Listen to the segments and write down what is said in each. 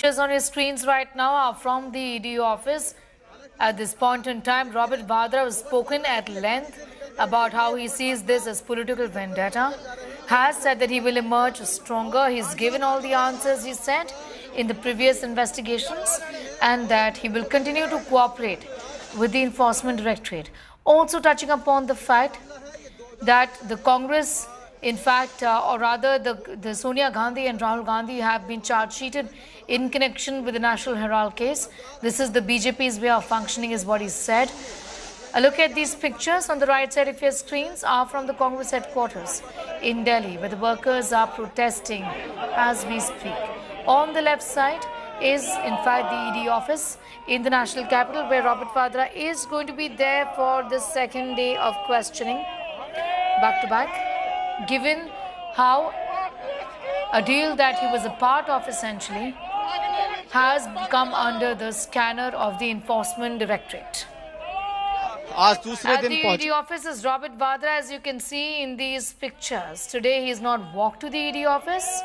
Pictures on your screens right now are from the ED office. At this point in time, Robert Vadra has spoken at length about how he sees this as political vendetta, has said that he will emerge stronger. He's given all the answers he said in the previous investigations and that he will continue to cooperate with the Enforcement Directorate. Also touching upon the fact that the Congress, in fact, or rather the Sonia Gandhi and Rahul Gandhi have been charge sheeted in connection with the National Herald case. This is the BJP's way of functioning is what he said. A look at these pictures on the right side of your screens are from the Congress headquarters in Delhi, where the workers are protesting as we speak. On the left side is in fact the ED office in the national capital, where Robert Vadra is going to be there for the second day of questioning back to back, given how a deal that he was a part of essentially has come under the scanner of the Enforcement Directorate. At the ED office is Robert Vadra, as you can see in these pictures. Today he has not walked to the ED office.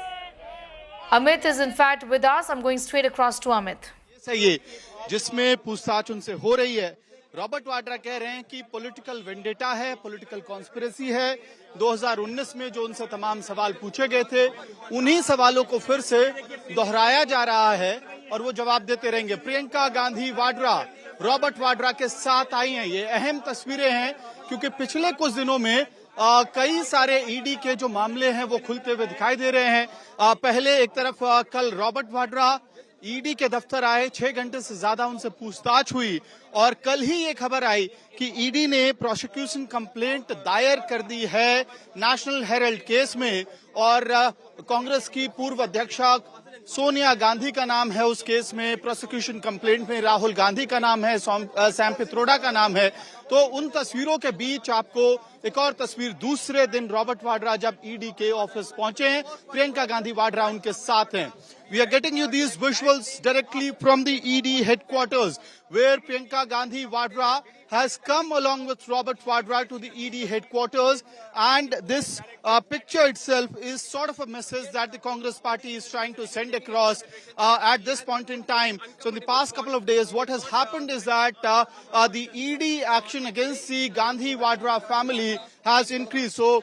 Amit is in fact with us. I'm going straight across to Amit. जिसमें पूछताछ उनसे हो रही है। Robert Vadra कह रहे हैं कि पॉलिटिकल वेंडेटा है, पॉलिटिकल कॉन्स्पिरेसी है। 2019 में जो उनसे तमाम सवाल पूछे गए थे, उन्हीं सवालों को फिर से दोहराया जा रहा है और वो जवाब देते रहेंगे। प्रियंका गांधी वाड्रा रॉबर्ट वाड्रा के साथ आई हैं। ये अहम तस्वीरें हैं क्योंकि पिछले कुछ दिनों में कई सारे ईडी के जो मामले हैं वो खुलते हुए दिखाई दे रहे हैं। पहले एक तरफ कल रॉबर्ट वाड्रा ईडी के दफ्तर आए, 6 घंटे से ज्यादा उनसे पूछताछ हुई और कल ही ये खबर आई कि ईडी ने प्रोसिक्यूशन कंप्लेंट दायर कर दी है नेशनल हेराल्ड केस में और कांग्रेस की पूर्व अध्यक्षा सोनिया गांधी का नाम है उस केस में। प्रोसिक्यूशन कंप्लेंट में राहुल गांधी का नाम है, सैम पित्रोडा का नाम है। तो उन तस्वीरों के बीच आपको एक और तस्वीर दूसरे दिन रॉबर्ट वाड्रा जब ईडी के ऑफिस पहुंचे हैं, प्रियंका गांधी वाड्रा उनके साथ हैं। We are getting you these visuals directly from the ED headquarters, where Priyanka Gandhi Vadra has come along with Robert Vadra to the ED headquarters, and this picture itself is sort of a message that the Congress party is trying to send across at this point in time. So in the past couple of days, what has happened is that the ED action against the Gandhi Vadra family has increased. So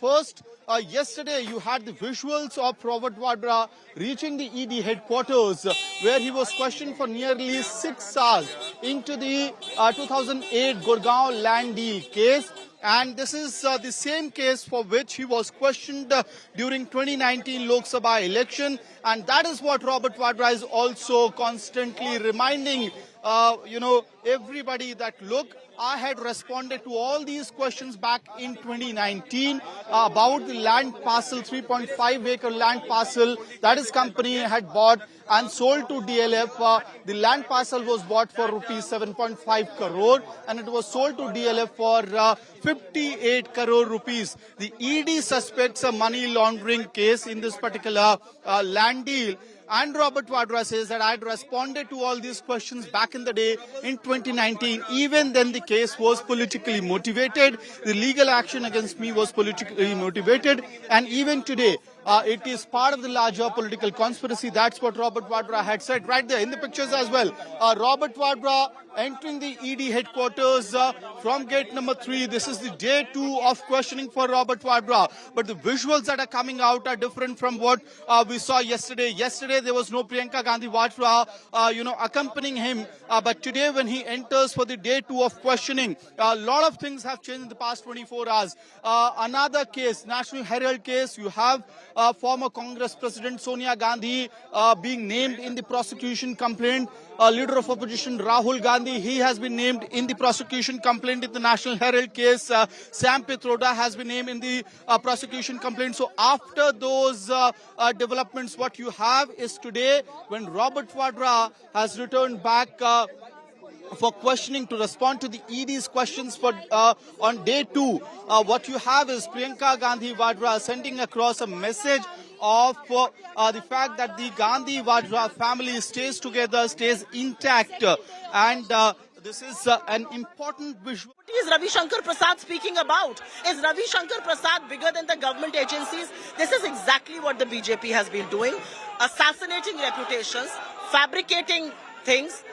first, yesterday you had the visuals of Robert Vadra reaching the ED headquarters where he was questioned for nearly 6 hours into the 2008 Gurgaon land deal case. And this is the same case for which he was questioned during 2019 Lok Sabha election. And that is what Robert Vadra is also constantly reminding everybody that, look, I had responded to all these questions back in 2019 about the land parcel, 3.5 acre land parcel that his company had bought and sold to DLF. The land parcel was bought for rupees 7.5 crore and it was sold to DLF for 58 crore rupees. The ED suspects a money laundering case in this particular land deal. And Robert Vadra says that I had responded to all these questions back in the day in 2019. Even then the case was politically motivated. The legal action against me was politically motivated. And even today, it is part of the larger political conspiracy. That's what Robert Vadra had said right there in the pictures as well. Robert Vadra entering the ED headquarters from gate number 3. This is the day 2 of questioning for Robert Vadra. But the visuals that are coming out are different from what we saw yesterday. Yesterday there was no Priyanka Gandhi Vadra, accompanying him. But today when he enters for the day 2 of questioning, a lot of things have changed in the past 24 hours. Another case, National Herald case, you have former Congress President Sonia Gandhi being named in the prosecution complaint. Leader of opposition Rahul Gandhi, he has been named in the prosecution complaint in the National Herald case. Sam Pitroda has been named in the prosecution complaint. So after those developments, what you have is today when Robert Vadra has returned back for questioning to respond to the ED's questions for on day 2. What you have is Priyanka Gandhi Vadra sending across a message of the fact that the Gandhi Vadra family stays together, stays intact, and This is an important visual. What is Ravi Shankar Prasad speaking about? Is Ravi Shankar Prasad bigger than the government agencies? This is exactly what the BJP has been doing. Assassinating reputations, fabricating things,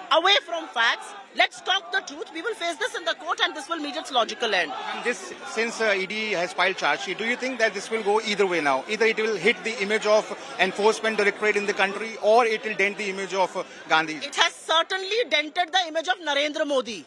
away from facts. Let's talk the truth. We will face this in the court and this will meet its logical end. This, since ED has filed charge sheet, do you think that this will go either way now? Either it will hit the image of enforcement directorate in the country or it will dent the image of Gandhi? It has certainly dented the image of Narendra Modi.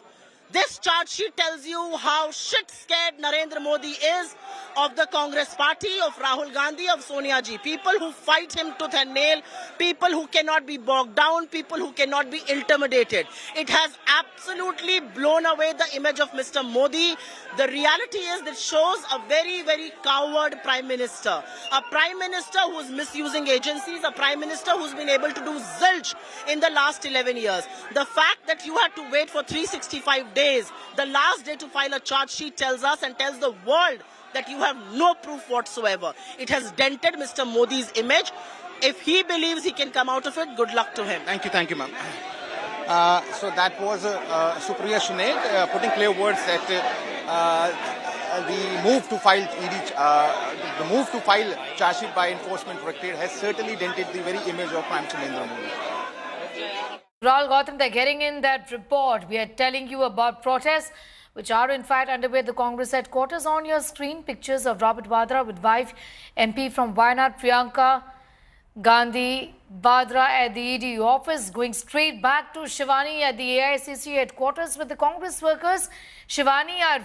This charge sheet tells you how shit scared Narendra Modi is of the Congress party, of Rahul Gandhi, of Sonia Ji. People who fight him tooth and nail, people who cannot be bogged down, people who cannot be intimidated. It has absolutely blown away the image of Mr. Modi. The reality is that shows a very, very coward Prime Minister. A Prime Minister who is misusing agencies, a Prime Minister who's been able to do zilch in the last 11 years. The fact that you had to wait for 365 days, the last day to file a charge sheet, tells us and tells the world that you have no proof whatsoever. It has dented Mr. Modi's image. If he believes he can come out of it, good luck to him. Thank you, ma'am. So that was Supriya Shuneg putting clear words that the move to file charge sheet by enforcement directorate has certainly dented the very image of Prime Minister Narendra Modi. Rahul Gautam, they're getting in that report. We are telling you about protests which are in fact underway at the Congress headquarters. On your screen, pictures of Robert Vadra with wife, MP from Wayanad, Priyanka Gandhi Vadra at the ED office, going straight back to Shivani at the AICC headquarters with the Congress workers. Shivani are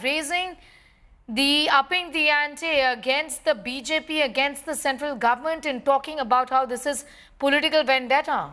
upping the ante against the BJP, against the central government, in talking about how this is political vendetta.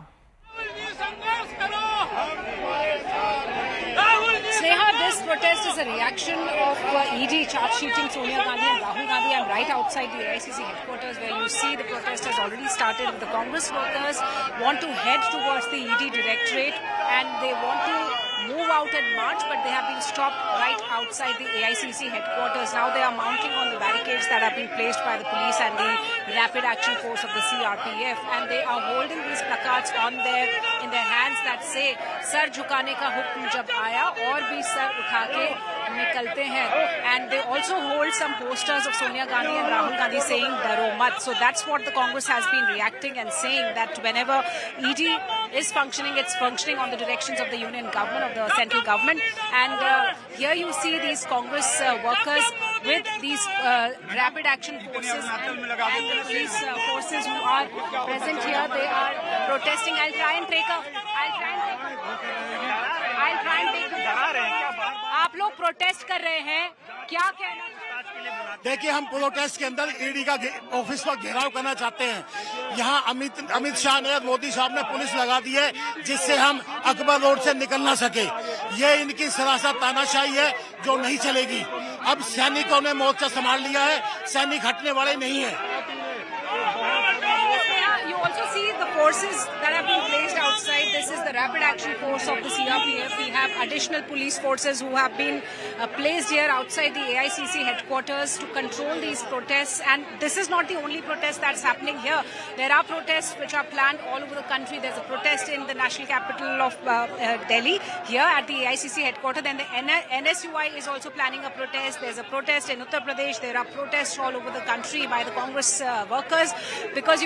Sneha, this protest is a reaction of ED charge sheeting Sonia Gandhi and Rahul Gandhi. I'm right outside the AICC headquarters where you see the protest has already started. The Congress workers want to head towards the ED directorate and they want to move out and march, but they have been stopped right outside the AICC headquarters. Now they are mounting on the barricades that have been placed by the police and the Rapid Action Force of the CRPF, and they are holding these placards in their hands that say "Sar झुकाने का हुक्म जब आया और भी sir उठा के निकलते हैं," and they also hold some posters of Sonia Gandhi and Rahul Gandhi saying "Daro mat." So that's what the Congress has been reacting and saying, that whenever ED is functioning, it's functioning on the directions of the union government, of the central government. And here you see these Congress workers with these rapid action forces and the police forces who are present here. They are protesting. I'll try and take a आप लोग protest कर रहे हैं, क्या कहना? देखिए, हम protest के अंदर ईडी का ऑफिस पर घेराव करना चाहते हैं। यहाँ अमित शाह ने, मोदी साहब ने पुलिस लगा दी है जिससे हम अकबर रोड से निकल ना सके। ये इनकी सरासर तानाशाही है जो नहीं चलेगी। अब सैनिकों ने मोर्चा संभाल लिया है, सैनिक हटने वाले नहीं है। You also see the forces that have been placed outside. This is the Rapid Action Force of the CRPF. We have additional police forces who have been placed here outside the AICC headquarters to control these protests. And this is not the only protest that's happening here. There are protests which are planned all over the country. There's a protest in the national capital of Delhi, here at the AICC headquarters. Then the NSUI is also planning a protest. There's a protest in Uttar Pradesh. There are protests all over the country by the Congress workers. Because,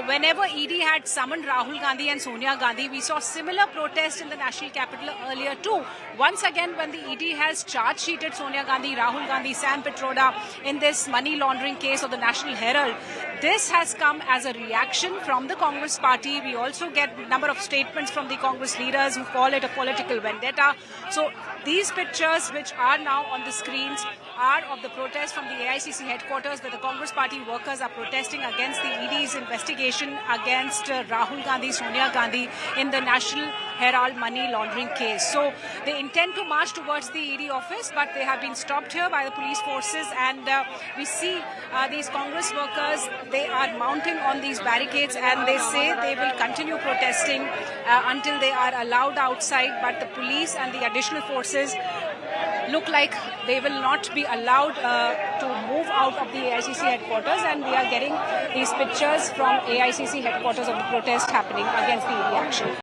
whenever ED had summoned Rahul Gandhi and Sonia Gandhi, we saw similar protests in the national capital earlier too. Once again, when the ED has charge sheeted Sonia Gandhi, Rahul Gandhi, Sam Pitroda in this money laundering case of the National Herald, this has come as a reaction from the Congress party. We also get a number of statements from the Congress leaders who call it a political vendetta. So these pictures which are now on the screens are of the protest from the AICC headquarters, where the Congress party workers are protesting against the ED's investigation against Rahul Gandhi, Sonia Gandhi in the National Herald money laundering case. So they intend to march towards the ED office, but they have been stopped here by the police forces, and we see these Congress workers, they are mounting on these barricades and they say they will continue protesting until they are allowed outside, but the police and the additional forces look like they will not be allowed to move out of the AICC headquarters, and we are getting these pictures from AICC headquarters of the protest happening against the ED action.